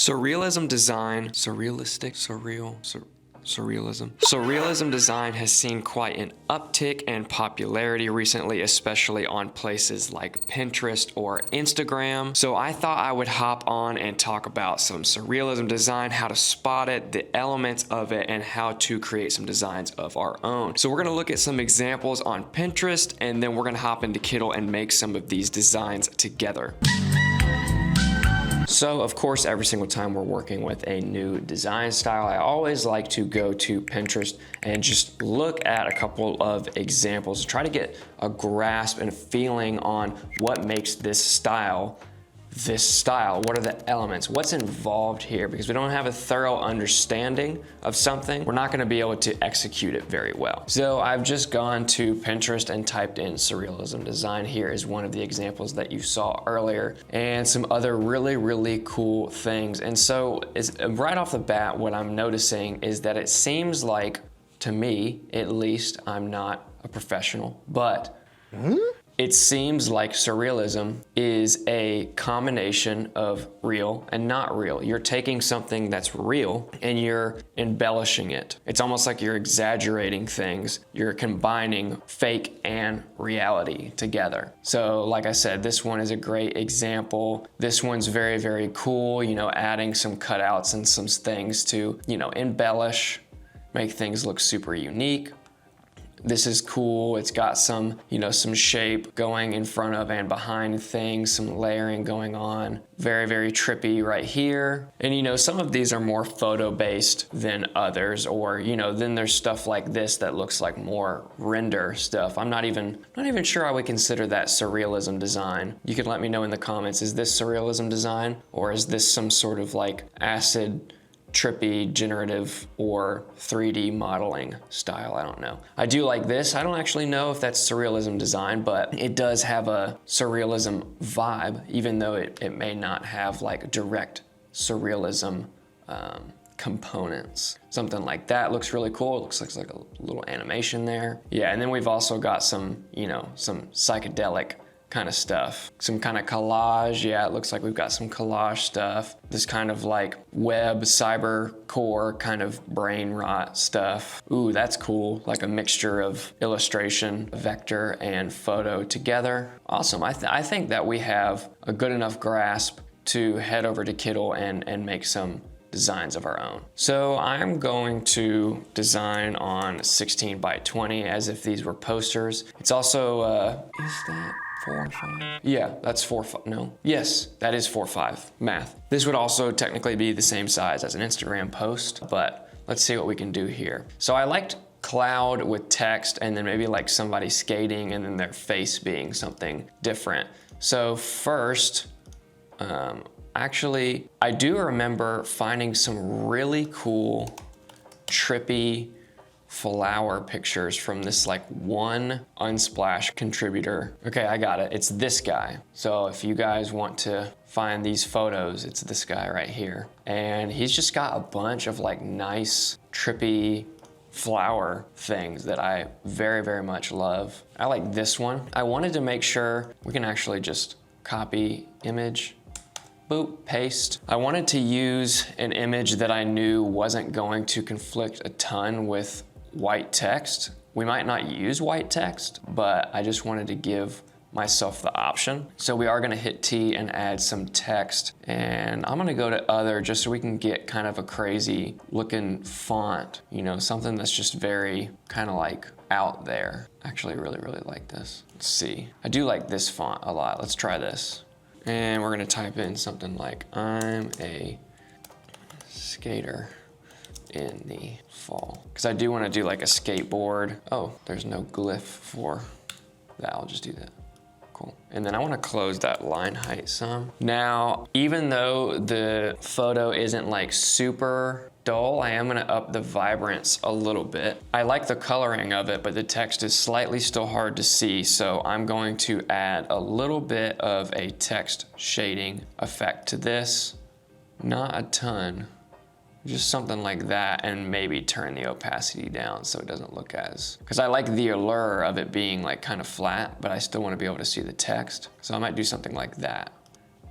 Surrealism design, surrealism. Surrealism design has seen quite an uptick in popularity recently, especially on places like Pinterest or Instagram. So I thought I would hop on and talk about some surrealism design, how to spot it, the elements of it, and how to create some designs of our own. So we're gonna look at some examples on Pinterest, and then we're gonna hop into Kittl and make some of these designs together. So of course, every single time we're working with a new design style, I always like to go to Pinterest and just look at a couple of examples, try to get a grasp and feeling on what makes this style. What are the elements? What's involved here? Because we don't have a thorough understanding of something, we're not gonna be able to execute it very well. So I've just gone to Pinterest and typed in surrealism design. Here is one of the examples that you saw earlier, and some other really cool things. And so right off the bat, what I'm noticing is that it seems like, to me at least, I'm not a professional, but it seems like surrealism is a combination of real and not real. You're taking something that's real and you're embellishing it. It's almost like you're exaggerating things. You're combining fake and reality together. So like I said, this one is a great example. This one's very cool, you know, adding some cutouts and some things to, you know, embellish, make things look super unique. This is cool. It's got some, you know, some shape going in front of and behind things, some layering going on. Very trippy right here. And you know, some of these are more photo-based than others, or you know, then there's stuff like this that looks like more render stuff. I'm not even sure I would consider that surrealism design. You could let me know in the comments, is this surrealism design, or is this some sort of like acid trippy, generative, or 3D modeling style? I don't know. I do like this. I don't actually know if that's surrealism design, but it does have a surrealism vibe, even though it may not have like direct surrealism components. Something like that looks really cool. It looks like a little animation there. Yeah, and then we've also got some, you know, some psychedelic kind of stuff. Some kind of collage. Yeah, it looks like we've got some collage stuff. This kind of like web, cyber core kind of brain rot stuff. Ooh, that's cool. Like a mixture of illustration, vector, and photo together. Awesome. I think that we have a good enough grasp to head over to Kittl and make some designs of our own. So I'm going to design on 16 by 20 as if these were posters. It's also, is that 4.5? Yeah, that's 4.5, no. Yes, that is 4.5, math. This would also technically be the same size as an Instagram post, but let's see what we can do here. So I liked cloud with text and then maybe like somebody skating and then their face being something different. So first, actually, I do remember finding some really cool, trippy flower pictures from this like one Unsplash contributor. Okay, I got it. It's this guy. So if you guys want to find these photos, it's this guy right here. And he's just got a bunch of like nice, trippy flower things that I very much love. I like this one. I wanted to make sure we can actually just copy image, boop, paste. I wanted to use an image that I knew wasn't going to conflict a ton with white text. We might not use white text, but I just wanted to give myself the option. So we are gonna hit T and add some text, and I'm gonna go to other just so we can get kind of a crazy looking font, you know, something that's just very kind of like out there. Actually really like this. Let's see. I do like this font a lot. Let's try this. And we're gonna type in something like, I'm a skater in the fall. Because I do want to do like a skateboard. Oh, there's no glyph for that. I'll just do that. Cool. And then I want to close that line height some. Now, even though the photo isn't like super dull, I am going to up the vibrance a little bit. I like the coloring of it, but the text is slightly still hard to see. So I'm going to add a little bit of a text shading effect to this. Not a ton. Just something like that, and maybe turn the opacity down so it doesn't look as, because I like the allure of it being like kind of flat, but I still want to be able to see the text. So I might do something like that.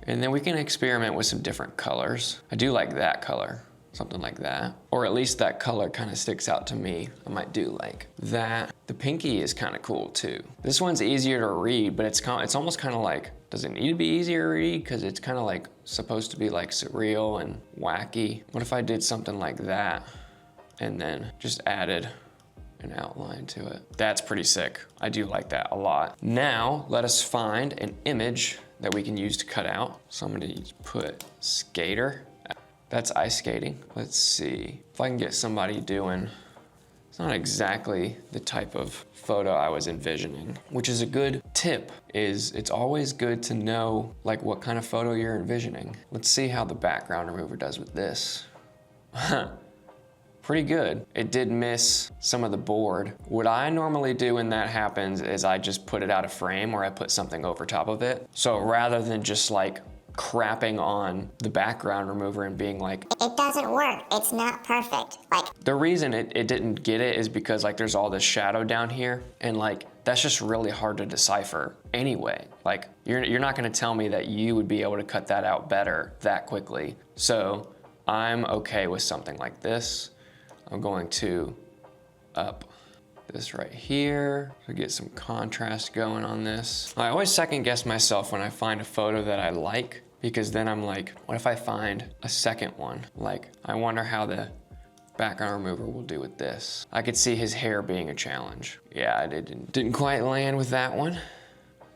And then we can experiment with some different colors. I do like that color, something like that. Or at least that color kind of sticks out to me. I might do like that. The pinky is kind of cool too. This one's easier to read, but it's almost kind of like, does it need to be easier to read? Because it's kind of like supposed to be like surreal and wacky. What if I did something like that and then just added an outline to it? That's pretty sick. I do like that a lot. Now, let us find an image that we can use to cut out. So I'm gonna put skater. That's ice skating. Let's see if I can get somebody doing, it's not exactly the type of photo I was envisioning, which is a good tip, is it's always good to know like what kind of photo you're envisioning. Let's see how the background remover does with this. Pretty good. It did miss some of the board. What I normally do when that happens is I just put it out of frame or I put something over top of it. So rather than just like crapping on the background remover and being like, it doesn't work, it's not perfect. Like, the reason it didn't get it is because like there's all this shadow down here and like that's just really hard to decipher anyway. Like you're not gonna tell me that you would be able to cut that out better that quickly. So I'm okay with something like this. I'm going to up this right here to get some contrast going on this. I always second guess myself when I find a photo that I like, because then I'm like, what if I find a second one? Like, I wonder how the background remover will do with this. I could see his hair being a challenge. Yeah, I didn't quite land with that one.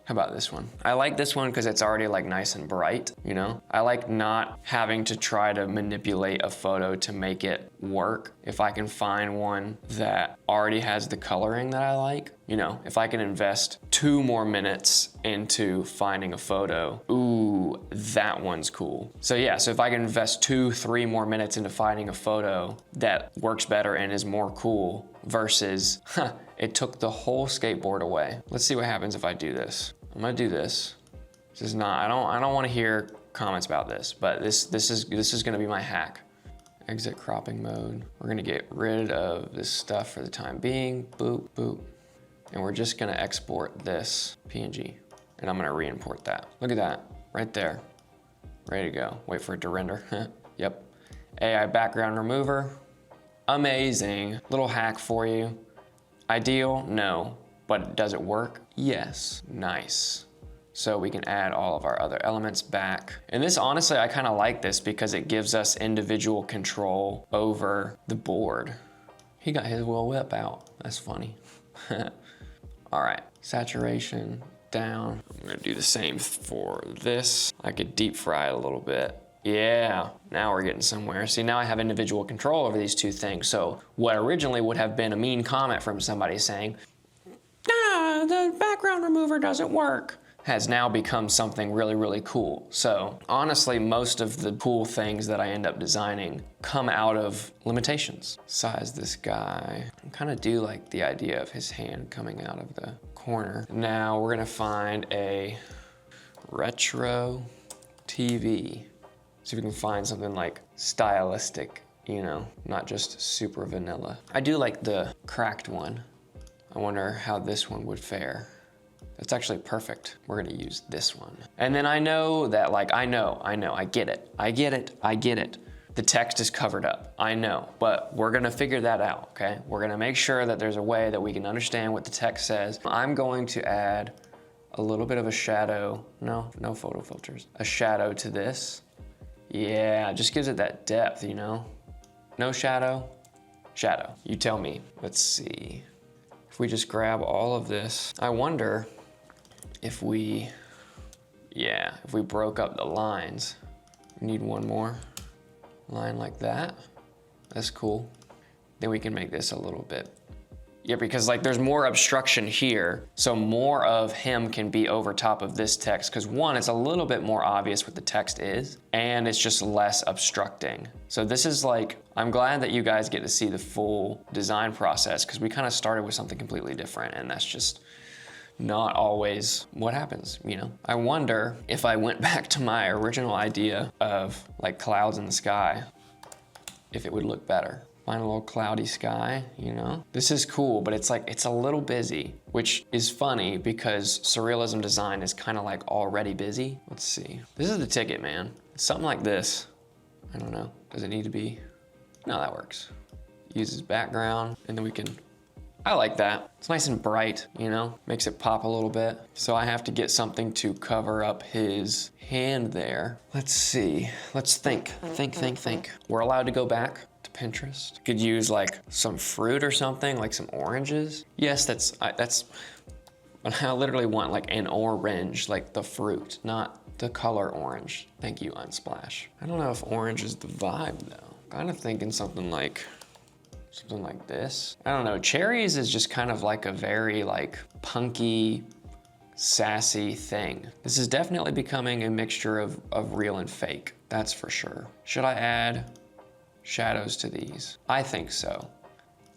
How about this one? I like this one because it's already like nice and bright, you know? I like not having to try to manipulate a photo to make it work. If I can find one that already has the coloring that I like, you know, if I can invest 2 more minutes into finding a photo, ooh, that one's cool. So yeah, so if I can invest 2-3 more minutes into finding a photo that works better and is more cool versus, it took the whole skateboard away. Let's see what happens if I do this. I'm gonna do this. This is not, I don't wanna hear comments about this, but this is gonna be my hack. Exit cropping mode. We're gonna get rid of this stuff for the time being. Boop, boop. And we're just gonna export this PNG. And I'm gonna re-import that. Look at that, right there. Ready to go. Wait for it to render. Yep. AI background remover. Amazing. Little hack for you. Ideal? No. But does it work? Yes. Nice. So we can add all of our other elements back. And this, honestly, I kind of like this because it gives us individual control over the board. He got his little whip out. That's funny. All right, saturation down. I'm gonna do the same for this. I could deep fry it a little bit. Yeah, now we're getting somewhere. See, now I have individual control over these two things. So what originally would have been a mean comment from somebody saying, nah, the background remover doesn't work, has now become something really, really cool. So honestly, most of the cool things that I end up designing come out of limitations. Size this guy. I kind of do like the idea of his hand coming out of the corner. Now we're gonna find a retro TV. See if we can find something like stylistic, you know, not just super vanilla. I do like the cracked one. I wonder how this one would fare. It's actually perfect. We're gonna use this one. And then I know that, like, I get it. The text is covered up, I know, but we're gonna figure that out, okay? We're gonna make sure that there's a way that we can understand what the text says. I'm going to add a little bit of a shadow, no photo filters, a shadow to this. Yeah, it just gives it that depth, you know? No shadow, shadow, you tell me. Let's see. If we just grab all of this, I wonder if we broke up the lines. We need one more line like that. That's cool. Then we can make this a little bit. Yeah, because like there's more obstruction here, so more of him can be over top of this text, because one, it's a little bit more obvious what the text is, and it's just less obstructing. So this is like, I'm glad that you guys get to see the full design process, because we kind of started with something completely different, and that's just not always what happens, you know? I wonder if I went back to my original idea of like clouds in the sky, if it would look better. Find a little cloudy sky, you know? This is cool, but it's like, it's a little busy, which is funny because surrealism design is kind of like already busy. Let's see. This is the ticket, man. It's something like this. I don't know. Does it need to be? No, that works. Uses background, and then we can, I like that. It's nice and bright, you know? Makes it pop a little bit. So I have to get something to cover up his hand there. Let's see. Let's think. Think. We're allowed to go back to Pinterest. Could use like some fruit or something, like some oranges. Yes, that's, I literally want like an orange, like the fruit, not the color orange. Thank you, Unsplash. I don't know if orange is the vibe though. Kind of thinking something like this. I don't know, cherries is just kind of like a very like punky, sassy thing. This is definitely becoming a mixture of real and fake, that's for sure. Should I add shadows to these? I think so.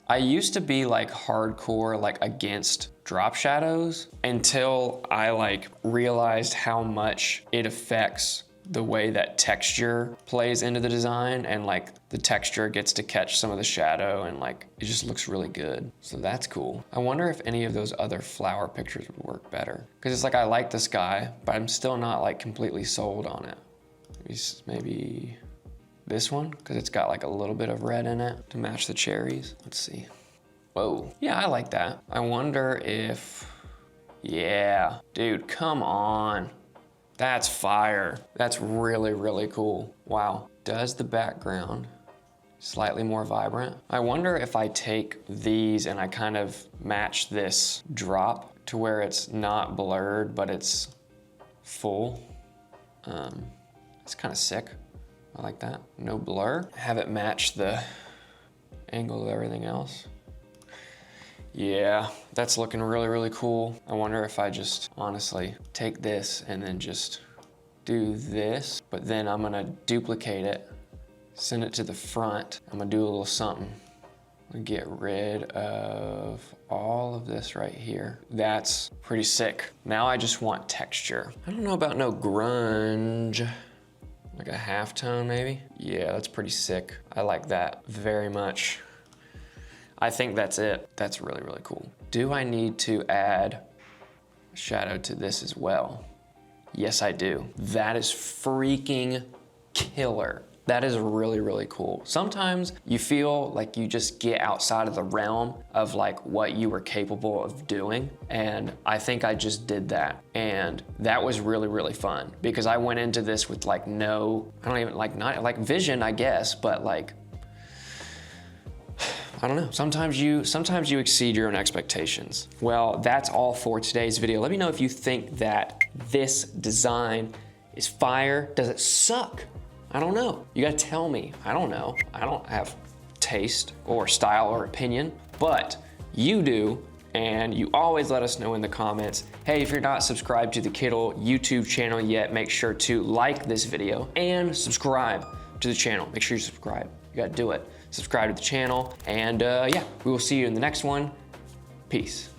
I used to be like hardcore like against drop shadows until I like realized how much it affects the way that texture plays into the design, and like the texture gets to catch some of the shadow, and like it just looks really good. So that's cool. I wonder if any of those other flower pictures would work better, because it's like I like the sky, but I'm still not like completely sold on it. Maybe this one, because it's got like a little bit of red in it to match the cherries. Let's see. Whoa, yeah, I like that. I wonder if, yeah, dude, come on. That's fire. That's really, really cool. Wow. Does the background slightly more vibrant? I wonder if I take these and I kind of match this drop to where it's not blurred, but it's full. It's kind of sick. I like that. No blur. Have it match the angle of everything else. Yeah, that's looking really, really cool. I wonder if I just honestly take this and then just do this, but then I'm gonna duplicate it, send it to the front. I'm gonna do a little something. I'm gonna get rid of all of this right here. That's pretty sick. Now I just want texture. I don't know about no grunge. Like a halftone maybe? Yeah, that's pretty sick. I like that very much. I think that's it. That's really, really cool. Do I need to add a shadow to this as well? Yes, I do. That is freaking killer. That is really, really cool. Sometimes you feel like you just get outside of the realm of like what you were capable of doing. And I think I just did that. And that was really, really fun because I went into this with like no, I don't even like, not like vision, I guess, but like, I don't know, sometimes you exceed your own expectations. Well, that's all for today's video. Let me know if you think that this design is fire. Does it suck? I don't know. You gotta tell me. I don't know. I don't have taste or style or opinion, but you do, and you always let us know in the comments. Hey, if you're not subscribed to the Kittl YouTube channel yet, make sure to like this video and subscribe to the channel. Make sure you subscribe. You gotta do it. Subscribe to the channel, and yeah, we will see you in the next one. Peace.